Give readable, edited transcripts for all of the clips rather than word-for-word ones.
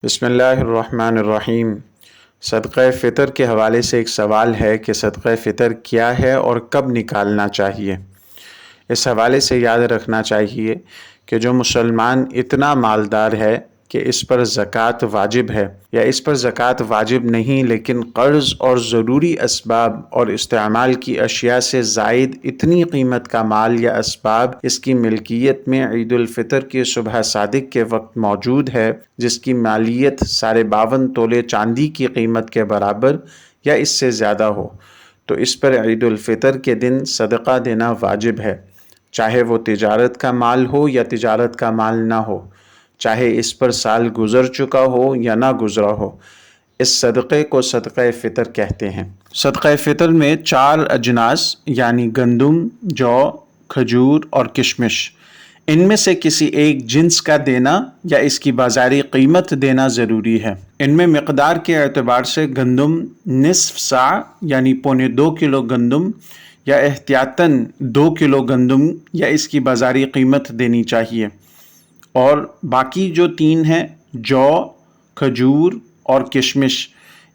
بسم اللہ الرحمن الرحیم۔ صدقہ فطر کے حوالے سے ایک سوال ہے کہ صدقہ فطر کیا ہے اور کب نکالنا چاہیے۔ اس حوالے سے یاد رکھنا چاہیے کہ جو مسلمان اتنا مالدار ہے کہ اس پر زکوٰۃ واجب ہے یا اس پر زکوٰۃ واجب نہیں لیکن قرض اور ضروری اسباب اور استعمال کی اشیاء سے زائد اتنی قیمت کا مال یا اسباب اس کی ملکیت میں عید الفطر کی صبح صادق کے وقت موجود ہے، جس کی مالیت 52.5 تولے چاندی کی قیمت کے برابر یا اس سے زیادہ ہو، تو اس پر عید الفطر کے دن صدقہ دینا واجب ہے، چاہے وہ تجارت کا مال ہو یا تجارت کا مال نہ ہو، چاہے اس پر سال گزر چکا ہو یا نہ گزرا ہو۔ اس صدقے کو صدقہ فطر کہتے ہیں۔ صدقہ فطر میں 4 اجناس یعنی گندم، جو، کھجور اور کشمش، ان میں سے کسی ایک جنس کا دینا یا اس کی بازاری قیمت دینا ضروری ہے۔ ان میں مقدار کے اعتبار سے گندم نصف صاع یعنی 2.25 کلو گندم یا احتیاطاً 2 کلو گندم یا اس کی بازاری قیمت دینی چاہیے، اور باقی جو 3 ہیں، جو، کھجور اور کشمش،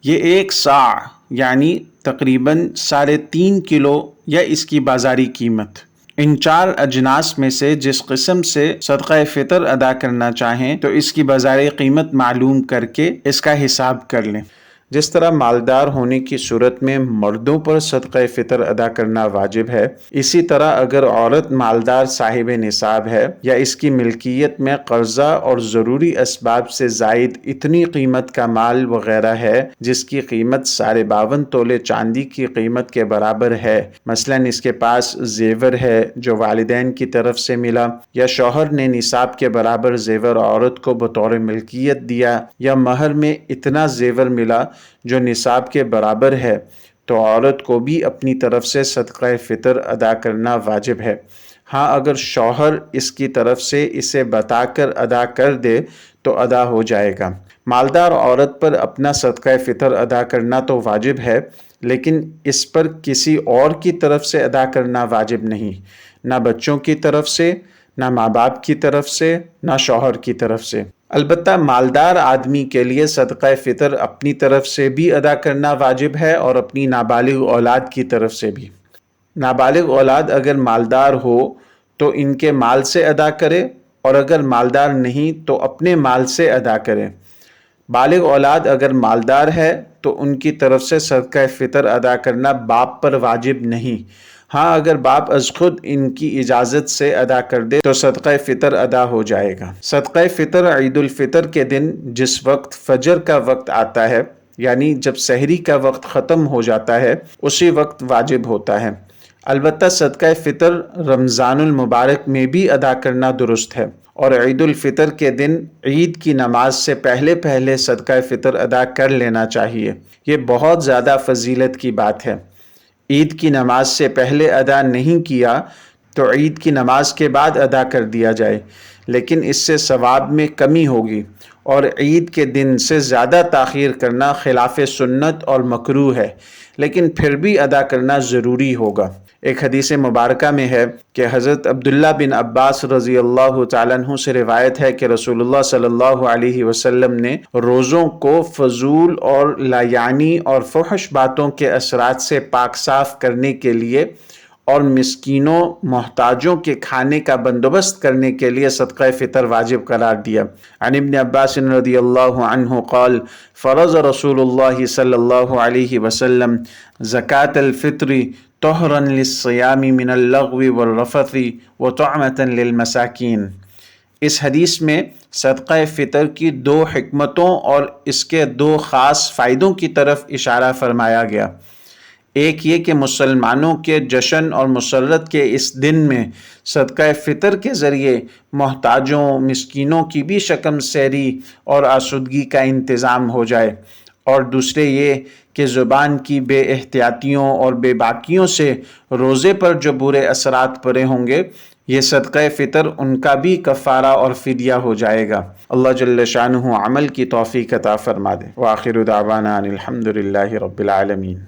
یہ 1 صاع یعنی تقریباً 3.5 کلو یا اس کی بازاری قیمت۔ ان 4 اجناس میں سے جس قسم سے صدقہ فطر ادا کرنا چاہیں تو اس کی بازاری قیمت معلوم کر کے اس کا حساب کر لیں۔ جس طرح مالدار ہونے کی صورت میں مردوں پر صدقہ فطر ادا کرنا واجب ہے، اسی طرح اگر عورت مالدار صاحب نصاب ہے یا اس کی ملکیت میں قرضہ اور ضروری اسباب سے زائد اتنی قیمت کا مال وغیرہ ہے جس کی قیمت 52.5 تولے چاندی کی قیمت کے برابر ہے، مثلاً اس کے پاس زیور ہے جو والدین کی طرف سے ملا، یا شوہر نے نصاب کے برابر زیور عورت کو بطور ملکیت دیا، یا مہر میں اتنا زیور ملا جو نصاب کے برابر ہے، تو عورت کو بھی اپنی طرف سے صدقہ فطر ادا کرنا واجب ہے۔ ہاں، اگر شوہر اس کی طرف سے اسے بتا کر ادا کر دے تو ادا ہو جائے گا۔ مالدار عورت پر اپنا صدقہ فطر ادا کرنا تو واجب ہے، لیکن اس پر کسی اور کی طرف سے ادا کرنا واجب نہیں، نہ بچوں کی طرف سے، نہ ماں باپ کی طرف سے، نہ شوہر کی طرف سے۔ البتہ مالدار آدمی کے لیے صدقہ فطر اپنی طرف سے بھی ادا کرنا واجب ہے اور اپنی نابالغ اولاد کی طرف سے بھی۔ نابالغ اولاد اگر مالدار ہو تو ان کے مال سے ادا کرے، اور اگر مالدار نہیں تو اپنے مال سے ادا کرے۔ بالغ اولاد اگر مالدار ہے تو ان کی طرف سے صدقہ فطر ادا کرنا باپ پر واجب نہیں۔ ہاں، اگر باپ از خود ان کی اجازت سے ادا کر دے تو صدقہ فطر ادا ہو جائے گا۔ صدقہ فطر عید الفطر کے دن جس وقت فجر کا وقت آتا ہے، یعنی جب سحری کا وقت ختم ہو جاتا ہے، اسی وقت واجب ہوتا ہے۔ البتہ صدقہ فطر رمضان المبارک میں بھی ادا کرنا درست ہے، اور عید الفطر کے دن عید کی نماز سے پہلے صدقہ فطر ادا کر لینا چاہیے۔ یہ بہت زیادہ فضیلت کی بات ہے۔ عید کی نماز سے پہلے ادا نہیں کیا تو عید کی نماز کے بعد ادا کر دیا جائے، لیکن اس سے ثواب میں کمی ہوگی، اور عید کے دن سے زیادہ تاخیر کرنا خلاف سنت اور مکروہ ہے، لیکن پھر بھی ادا کرنا ضروری ہوگا۔ ایک حدیث مبارکہ میں ہے کہ حضرت عبداللہ بن عباس رضی اللہ تعالیٰ عنہ سے روایت ہے کہ رسول اللہ صلی اللہ علیہ وسلم نے روزوں کو فضول اور لایعنی اور فحش باتوں کے اثرات سے پاک صاف کرنے کے لیے اور مسکینوں محتاجوں کے کھانے کا بندوبست کرنے کے لیے صدقہ فطر واجب قرار دیا۔ عن ابن عباس رضی اللہ عنہ قال فرض رسول اللہ صلی اللہ علیہ وسلم زکاة الفطر طہرا للصیام من اللغو والرفث وطعمة للمساکین۔ اس حدیث میں صدقہ فطر کی 2 حکمتوں اور اس کے 2 خاص فائدوں کی طرف اشارہ فرمایا گیا۔ ایک یہ کہ مسلمانوں کے جشن اور مسرت کے اس دن میں صدقہ فطر کے ذریعے محتاجوں، مسکینوں کی بھی شکم سیری اور آسودگی کا انتظام ہو جائے، اور دوسرے یہ کہ زبان کی بے احتیاطیوں اور بے باکیوں سے روزے پر جو برے اثرات پڑے ہوں گے، یہ صدقہ فطر ان کا بھی کفارہ اور فدیہ ہو جائے گا۔ اللہ جل شانہ عمل کی توفیق عطا فرما دے۔ وآخر دعوانا ان الحمد للہ رب العالمین۔